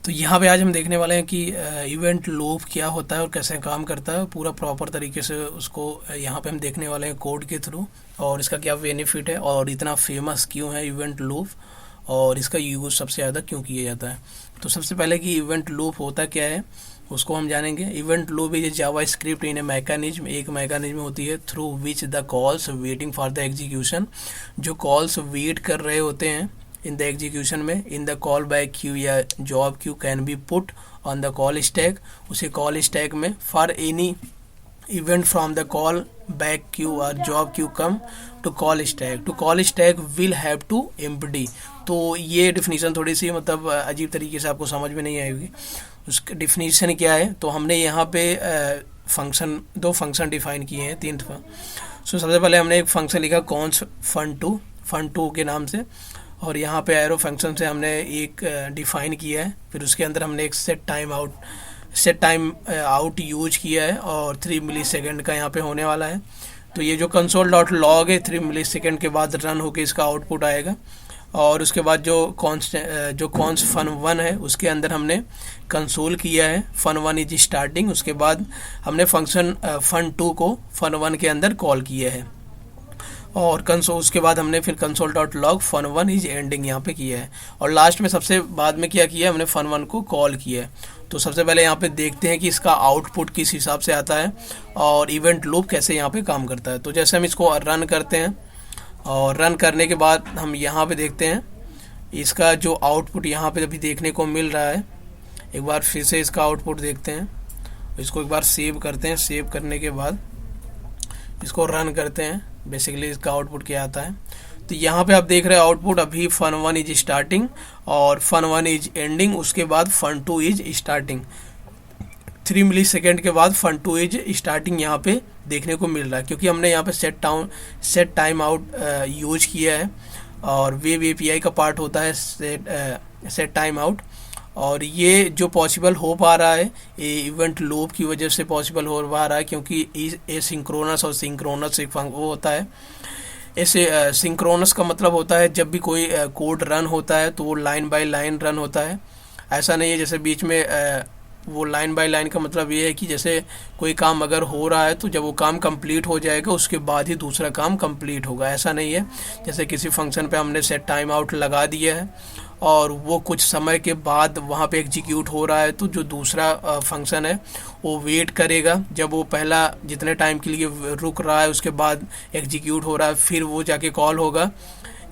तो यहाँ पे आज हम देखने वाले हैं कि इवेंट लूप क्या होता है और कैसे काम करता है। पूरा प्रॉपर तरीके से उसको यहाँ पे हम देखने वाले हैं कोड के थ्रू, और इसका क्या बेनिफिट है और इतना फेमस क्यों है इवेंट लूप, और इसका यूज़ सबसे ज़्यादा क्यों किया जाता है। तो सबसे पहले कि इवेंट लूप होता क्या है उसको हम जानेंगे। Event loop is JavaScript in a mechanism, एक मैकेनिज्म होती है through which the calls waiting for the execution, जो कॉल्स वेट कर रहे होते हैं इन द एग्जीक्यूशन में in the callback queue या job queue can be put on the call stack, उसे कॉल स्टैक में for any event from the callback queue और job queue come to call stack will have to empty. तो ये definition थोड़ी सी मतलब अजीब तरीके से आपको समझ में नहीं आएगी। उसका डिफिनीशन क्या है, तो हमने यहाँ पे दो फंक्शन डिफाइन किए हैं, तीन दफा। सबसे पहले हमने एक फंक्शन लिखा कॉन्स फन टू के नाम से, और यहाँ पे एरो फंक्शन से हमने एक डिफाइन किया है। फिर उसके अंदर हमने एक सेट टाइम आउट यूज किया है, और 3 मिली सेकेंड का यहाँ पे होने वाला है। तो ये जो कंसोल डॉट लॉग है 3 मिली सेकेंड के बाद रन होके इसका आउटपुट आएगा। और उसके बाद जो कॉन्स फन वन है उसके अंदर हमने कंसोल किया है फन वन इज स्टार्टिंग, उसके बाद हमने फंक्शन फन टू को फन वन के अंदर कॉल किया है, और उसके बाद हमने फिर console dot log fun one is ending यहाँ पे किया है, और लास्ट में सबसे बाद में क्या किया हमने फन वन को कॉल किया है। तो सबसे पहले यहाँ पे देखते हैं कि इसका आउटपुट किस हिसाब से आता है और इवेंट लूप कैसे यहाँ पे काम करता है। तो जैसे हम इसको रन करते हैं, और रन करने के बाद हम यहाँ पे देखते हैं इसका जो आउटपुट यहाँ पे अभी देखने को मिल रहा है। एक बार फिर से इसका आउटपुट देखते हैं, इसको एक बार सेव करते हैं। सेव करने के बाद इसको रन करते हैं, बेसिकली इसका आउटपुट क्या आता है। तो यहाँ पे आप देख रहे हैं आउटपुट अभी फन वन इज स्टार्टिंग और फन वन इज एंडिंग, उसके बाद fun two is starting. 3 millisecond के बाद फन टू इज स्टार्टिंग यहाँ पे देखने को मिल रहा है, क्योंकि हमने यहाँ पे सेट टाइम आउट यूज किया है, और वेब एपीआई का पार्ट होता है सेट टाइम आउट। और ये जो पॉसिबल हो पा रहा है इवेंट लूप की वजह से पॉसिबल हो पा रहा है, क्योंकि एसिंक्रोनस और सिंक्रोनस एक वो होता है। ऐसे सिंक्रोनस का मतलब होता है जब भी कोई कोड रन होता है तो वो लाइन बाय लाइन रन होता है। ऐसा नहीं है जैसे बीच में वो लाइन बाय लाइन का मतलब ये है कि जैसे कोई काम अगर हो रहा है तो जब वो काम कंप्लीट हो जाएगा उसके बाद ही दूसरा काम कंप्लीट होगा, ऐसा नहीं है। जैसे किसी फंक्शन पे हमने सेट टाइम आउट लगा दिया है और वो कुछ समय के बाद वहाँ पे एग्जीक्यूट हो रहा है, तो जो दूसरा फंक्शन है वो वेट करेगा जब वो पहला जितने टाइम के लिए रुक रहा है उसके बाद एग्जीक्यूट हो रहा है, फिर वो जाके कॉल होगा।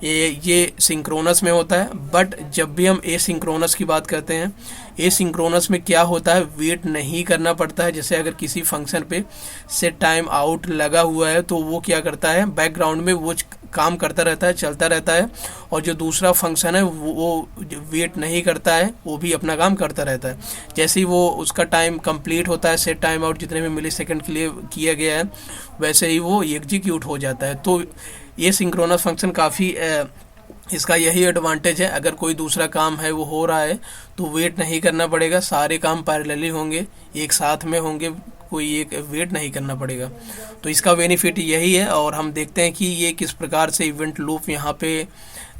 ये सिंक्रोनस में होता है। बट जब भी हम एसिंक्रोनस की बात करते हैं, एसिंक्रोनस में क्या होता है, वेट नहीं करना पड़ता है। जैसे अगर किसी फंक्शन पे सेट टाइम आउट लगा हुआ है तो वो क्या करता है, बैकग्राउंड में वो काम करता रहता है, चलता रहता है, और जो दूसरा फंक्शन है वो वेट नहीं करता है, वो भी अपना काम करता रहता है। जैसे ही वो उसका टाइम कंप्लीट होता है, सेट टाइम आउट जितने भी मिली सेकेंड के लिए किया गया है वैसे ही वो एग्जीक्यूट हो जाता है। तो ये सिंक्रोनस फंक्शन काफ़ी इसका यही एडवांटेज है। अगर कोई दूसरा काम है वो हो रहा है तो वेट नहीं करना पड़ेगा, सारे काम पैरेलली होंगे, एक साथ में होंगे, कोई एक वेट नहीं करना पड़ेगा। तो इसका बेनिफिट यही है, और हम देखते हैं कि ये किस प्रकार से इवेंट लूप यहाँ पे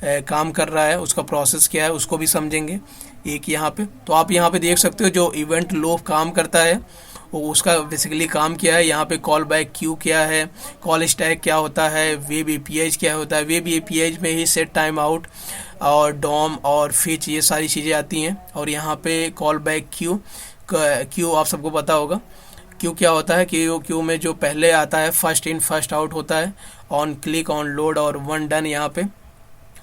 काम कर रहा है, उसका प्रोसेस क्या है उसको भी समझेंगे एक यहाँ पे। तो आप यहाँ पे देख सकते हो जो इवेंट लूप काम करता है वो उसका बेसिकली काम क्या है। यहाँ पे कॉल बैक क्यू क्या है, कॉल स्टैक क्या होता है, वेब एपीआईज क्या होता है। वेब एपीआईज में ही सेट टाइम आउट और डॉम और फिच ये सारी चीज़ें आती हैं। और यहाँ पे कॉल बैक क्यू आप सबको पता होगा क्यू क्या होता है। क्यू में जो पहले आता है फर्स्ट इन फर्स्ट आउट होता है, ऑन क्लिक ऑन लोड और वन डन यहाँ पे।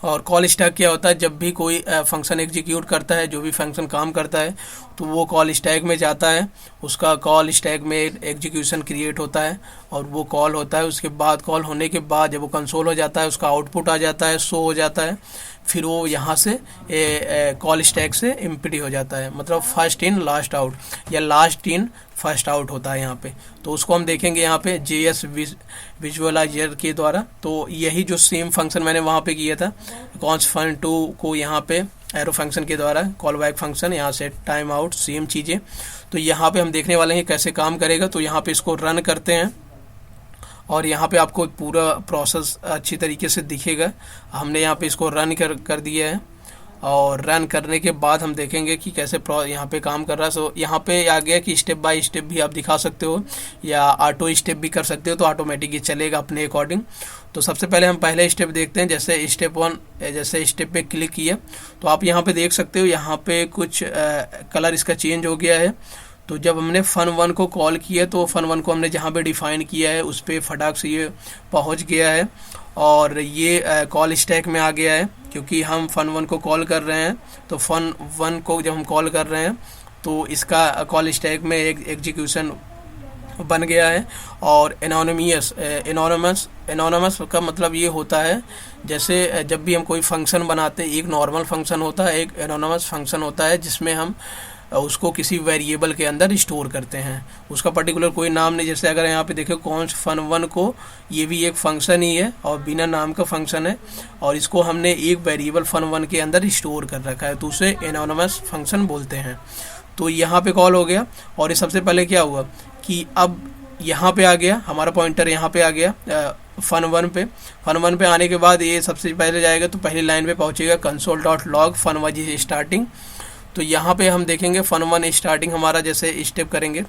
और कॉल स्टैक क्या होता है, जब भी कोई फंक्शन एग्जीक्यूट करता है, जो भी फंक्शन काम करता है तो वो कॉल स्टैक में जाता है, उसका कॉल स्टैक में एग्जीक्यूशन क्रिएट होता है और वो कॉल होता है। उसके बाद कॉल होने के बाद जब वो कंसोल हो जाता है उसका आउटपुट आ जाता है, शो हो जाता है, फिर वो यहाँ से कॉल स्टैक से एम्प्टी हो जाता है। मतलब फर्स्ट इन लास्ट आउट या लास्ट इन फर्स्ट आउट होता है यहाँ पे। तो उसको हम देखेंगे यहाँ पे JS विजुअलाइजर के द्वारा। तो यही जो सेम फंक्शन मैंने वहाँ पे किया था कॉन्स फन टू को यहाँ पे एरो फंक्शन के द्वारा कॉल बैक फंक्शन, यहाँ से टाइम आउट सेम चीज़ें। तो यहाँ पे हम देखने वाले हैं कैसे काम करेगा। तो यहाँ पे इसको रन करते हैं और यहाँ पे आपको पूरा प्रोसेस अच्छी तरीके से दिखेगा। हमने यहाँ पे इसको रन कर दिया है और रन करने के बाद हम देखेंगे कि कैसे यहाँ पे काम कर रहा है। सो यहाँ पे आ गया कि स्टेप बाय स्टेप भी आप दिखा सकते हो या ऑटो स्टेप भी कर सकते हो, तो ऑटोमेटिक ये चलेगा अपने अकॉर्डिंग। तो सबसे पहले हम पहले स्टेप देखते हैं। जैसे स्टेप 1, जैसे स्टेप पे क्लिक किया तो आप यहाँ पे देख सकते हो यहाँ पे कुछ कलर इसका चेंज हो गया है। तो जब हमने fun1 को कॉल किया तो fun1 को हमने जहाँ पे डिफाइन किया है उस पर फटाक से ये पहुँच गया है और ये कॉल स्टैक में आ गया है, क्योंकि हम fun1 को कॉल कर रहे हैं। तो fun1 को जब हम कॉल कर रहे हैं तो इसका कॉल स्टैक में एक एग्जीक्यूशन बन गया है। और एनोनिमस का मतलब ये होता है, जैसे जब भी हम कोई फंक्शन बनाते हैं, एक नॉर्मल फंक्शन होता है, एक एनोनिमस फंक्शन होता है जिसमें हम उसको किसी वेरिएबल के अंदर स्टोर करते हैं, उसका पर्टिकुलर कोई नाम नहीं। जैसे अगर यहाँ पे देखें कॉन्स्ट fun1 को, ये भी एक फंक्शन ही है और बिना नाम का फंक्शन है और इसको हमने एक वेरिएबल fun1 के अंदर स्टोर कर रखा है, तो उसे एनोनिमस फंक्शन बोलते हैं। तो यहाँ पे कॉल हो गया और ये सबसे पहले क्या हुआ कि अब यहाँ पे आ गया हमारा पॉइंटर, यहाँ पे आ गया fun1 पे आने के बाद ये सबसे पहले जाएगा तो पहली लाइन पे पहुँचेगा console.log fun1 इज स्टार्टिंग। तो यहाँ पे हम देखेंगे fun1 स्टार्टिंग हमारा जैसे स्टेप करेंगे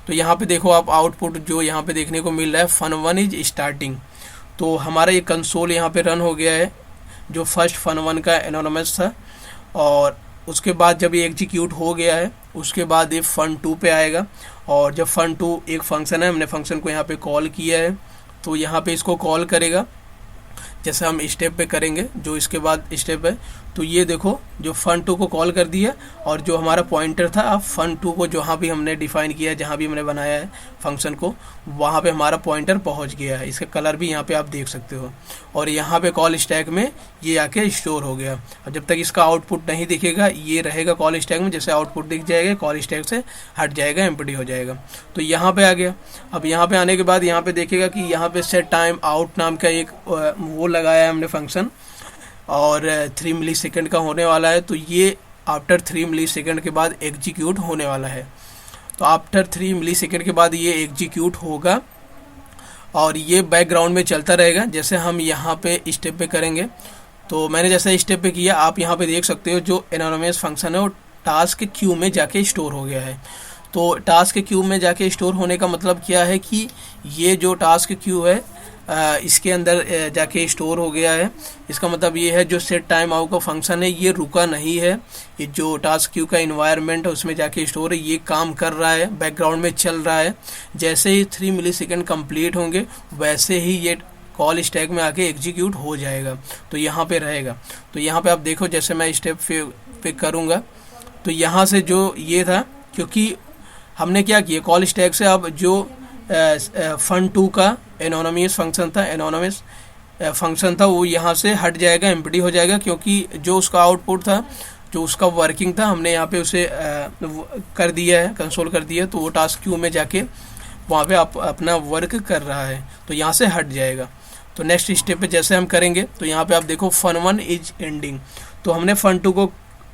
तो यहाँ पे देखो आप आउटपुट जो यहाँ पे देखने को मिल रहा है fun1 इज स्टार्टिंग। तो हमारा ये कंसोल यहाँ पे रन हो गया है जो फर्स्ट fun1 का एनोनिमस था, और उसके बाद जब ये एग्जीक्यूट हो गया है उसके बाद ये fun2 पे आएगा। और जब fun2 एक फंक्शन है, हमने फंक्शन को यहाँ पे कॉल किया है तो यहाँ पे इसको कॉल करेगा जैसे हम स्टेप पे करेंगे जो इसके बाद स्टेप है। तो ये देखो जो fun2 को कॉल कर दिया और जो हमारा पॉइंटर था अब fun2 को जहाँ भी हमने डिफाइन किया है, जहाँ भी हमने बनाया है फंक्शन को, वहाँ पे हमारा पॉइंटर पहुँच गया है। इसका कलर भी यहाँ पे आप देख सकते हो और यहाँ पे कॉल स्टैक में ये आके स्टोर हो गया। और जब तक इसका आउटपुट नहीं दिखेगा ये रहेगा कॉल स्टैक में, जैसे आउटपुट दिख जाएगा कॉल स्टैक से हट जाएगा, एम्प्टी हो जाएगा। तो यहाँ पे आ गया। अब यहाँ पे आने के बाद यहाँ पे देखेगा कि यहाँ पे सेट टाइम आउट नाम का एक वो लगाया है हमने फंक्शन और 3 मिली सेकेंड का होने वाला है। तो ये आफ्टर 3 मिली सेकेंड के बाद एग्जीक्यूट होने वाला है। तो आफ्टर 3 मिली सेकेंड के बाद ये एग्जीक्यूट होगा और ये बैकग्राउंड में चलता रहेगा। जैसे हम यहाँ पे स्टेप पे करेंगे तो मैंने जैसे स्टेप पे किया, आप यहाँ पे देख सकते हो जो एनोनिमस फंक्शन है वो टास्क क्यू में जाके स्टोर हो गया है। तो टास्क क्यू में जाके स्टोर होने का मतलब क्या है कि ये जो टास्क क्यू है इसके अंदर जाके स्टोर हो गया है। इसका मतलब ये है जो सेट टाइम आउट का फंक्शन है ये रुका नहीं है, ये जो टास्क क्यू का इन्वायरमेंट है उसमें जाके स्टोर है, ये काम कर रहा है, बैकग्राउंड में चल रहा है। जैसे ही 3 मिली सेकेंड कम्प्लीट होंगे वैसे ही ये कॉल स्टैक में आके एग्जीक्यूट हो जाएगा, तो यहाँ पे रहेगा। तो यहाँ पे आप देखो जैसे मैं स्टेप पे करूँगा तो यहाँ से जो ये था, क्योंकि हमने क्या किया कॉल स्टैक से अब जो fun2 का एनोनिमस फंक्शन था वो यहाँ से हट जाएगा, एम्प्टी हो जाएगा, क्योंकि जो उसका आउटपुट था, जो उसका वर्किंग था, हमने यहाँ पे उसे कर दिया है, कंसोल कर दिया है। तो वो टास्क क्यू में जाके वहाँ पे आप अपना वर्क कर रहा है तो यहाँ से हट जाएगा। तो नेक्स्ट स्टेप पे जैसे हम करेंगे तो यहाँ पे आप देखो fun1 इज एंडिंग। तो हमने fun2 को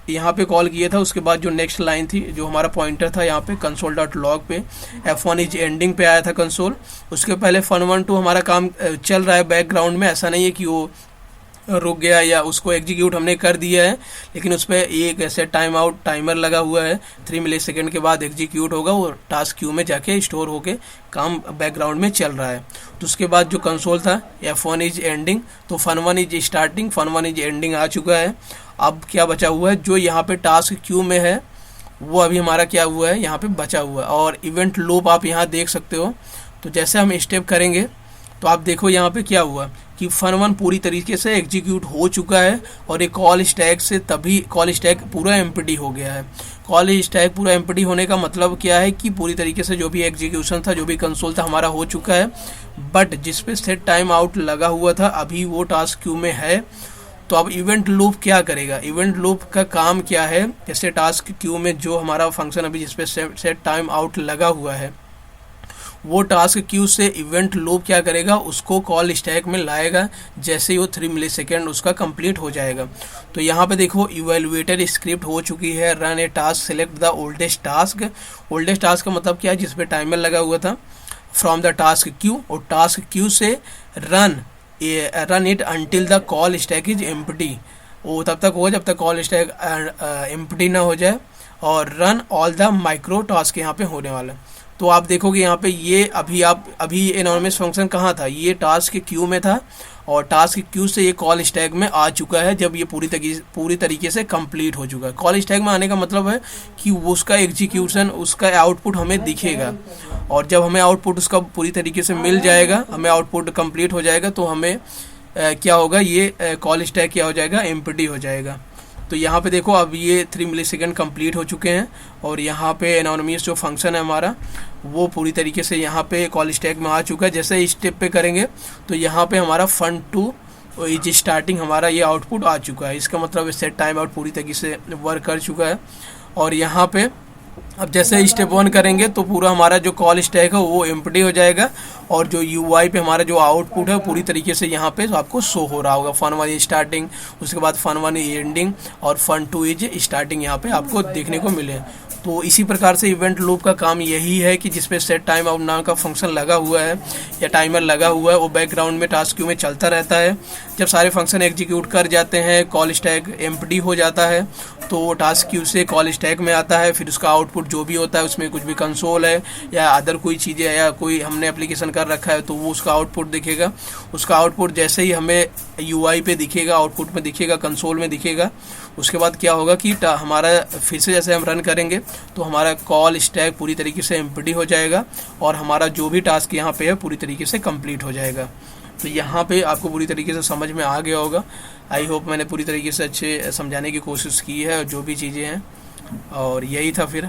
यहाँ पे कॉल किया था, उसके बाद जो नेक्स्ट लाइन थी जो हमारा पॉइंटर था यहाँ पे console.log पे f1 इज एंडिंग पे आया था कंसोल। उसके पहले fun1 हमारा काम चल रहा है बैकग्राउंड में, ऐसा नहीं है कि वो रुक गया या उसको एग्जीक्यूट हमने कर दिया है, लेकिन उस पर एक ऐसे टाइम आउट टाइमर लगा हुआ है, 3 मिली सेकेंड के बाद एग्जीक्यूट होगा, वो टास्क क्यू में जाके स्टोर होके काम बैकग्राउंड में चल रहा है। तो उसके बाद जो कंसोल था f1 इज एंडिंग, तो fun1 is starting, fun1 is ending आ चुका है। अब क्या बचा हुआ है, जो यहाँ पे टास्क क्यू में है वो अभी हमारा क्या हुआ है यहाँ पे बचा हुआ है। और इवेंट लूप आप यहाँ देख सकते हो। तो जैसे हम स्टेप करेंगे तो आप देखो यहाँ पे क्या हुआ कि fun1 पूरी तरीके से एग्जीक्यूट हो चुका है और एक कॉल स्टैक से तभी कॉल स्टैक पूरा एम्प्टी हो गया है। कॉल स्टैक पूरा एम्प्टी होने का मतलब क्या है कि पूरी तरीके से जो भी एग्जीक्यूशन था, जो भी कंसोल था हमारा हो चुका है, बट जिस पे सेट टाइम आउट लगा हुआ था अभी वो टास्क क्यू में है। तो अब इवेंट लूप क्या करेगा, इवेंट लूप का काम क्या है, जैसे टास्क क्यू में जो हमारा फंक्शन अभी जिसपे सेट टाइम आउट लगा हुआ है वो टास्क क्यू से इवेंट लूप क्या करेगा, उसको कॉल स्टैक में लाएगा जैसे ही वो 3 मिली सेकेंड उसका कंप्लीट हो जाएगा। तो यहाँ पे देखो इवेलुएटर स्क्रिप्ट हो चुकी है, run A task select the oldest task. Oldest task का मतलब क्या है, जिसपे टाइमर लगा हुआ था, फ्रॉम द टास्क क्यू, और टास्क क्यू से run it until the call stack is empty. वो तब तक हो जब तक कॉल स्टैक एम्प्टी ना हो जाए, और run all the micro task यहाँ पे होने वाला है। तो आप देखोगे यहाँ पे ये अभी एनोनिमस फंक्शन कहाँ था, ये टास्क के क्यू में था, और टास्क क्यू से ये कॉल स्टैक में आ चुका है जब ये पूरी तरीके से कंप्लीट हो चुका है। कॉल स्टैक में आने का मतलब है कि उसका एग्जीक्यूशन, उसका आउटपुट हमें दिखेगा, और जब हमें आउटपुट उसका पूरी तरीके से मिल जाएगा, हमें आउटपुट कंप्लीट हो जाएगा, तो हमें क्या होगा, ये कॉल स्टैक क्या हो जाएगा, एम्प्टी हो जाएगा। तो यहाँ पे देखो अब ये 3 मिलीसेकंड कंप्लीट हो चुके हैं, और यहाँ पे एनोनिमस जो फंक्शन है हमारा वो पूरी तरीके से यहाँ पे कॉल स्टैक में आ चुका है। जैसे इस स्टेप पे करेंगे तो यहाँ पे हमारा फन टू इज स्टार्टिंग हमारा ये आउटपुट आ चुका है। इसका मतलब सेट टाइम आउट पूरी तरीके से वर्क कर चुका है। और यहाँ पे अब जैसे स्टेप 1 करेंगे तो पूरा हमारा जो कॉल स्टैक है वो एम्प्टी हो जाएगा, और जो यूआई पे हमारा जो आउटपुट है पूरी तरीके से यहाँ पे आपको शो हो रहा होगा। फन 1 स्टार्टिंग, उसके बाद फन 1 एंडिंग, और फन 2 इज स्टार्टिंग यहाँ पे आपको देखने को मिले। तो इसी प्रकार से इवेंट लूप का काम यही है कि जिसपे सेट टाइम आउट नाम का फंक्शन लगा हुआ है या टाइमर लगा हुआ है, वो बैकग्राउंड में टास्क क्यू में चलता रहता है। जब सारे फंक्शन एग्जीक्यूट कर जाते हैं, कॉल स्टैक एम्प्टी हो जाता है, तो वो टास्क क्यू से कॉल स्टैक में आता है। फिर उसका आउटपुट जो भी होता है, उसमें कुछ भी कंसोल है या अदर कोई चीज़ें या कोई हमने एप्लीकेशन कर रखा है, तो वो उसका आउटपुट दिखेगा। उसका आउटपुट जैसे ही हमें यूआई पे दिखेगा, आउटपुट में दिखेगा, कंसोल में दिखेगा, उसके बाद क्या होगा कि हमारा फिर से जैसे हम रन करेंगे तो हमारा कॉल स्टैक पूरी तरीके से एम्प्टी हो जाएगा, और हमारा जो भी टास्क यहाँ पे है पूरी तरीके से कंप्लीट हो जाएगा। तो यहाँ पे आपको पूरी तरीके से समझ में आ गया होगा। आई होप मैंने पूरी तरीके से अच्छे समझाने की कोशिश की है, और जो भी चीज़ें हैं, और यही था फिर।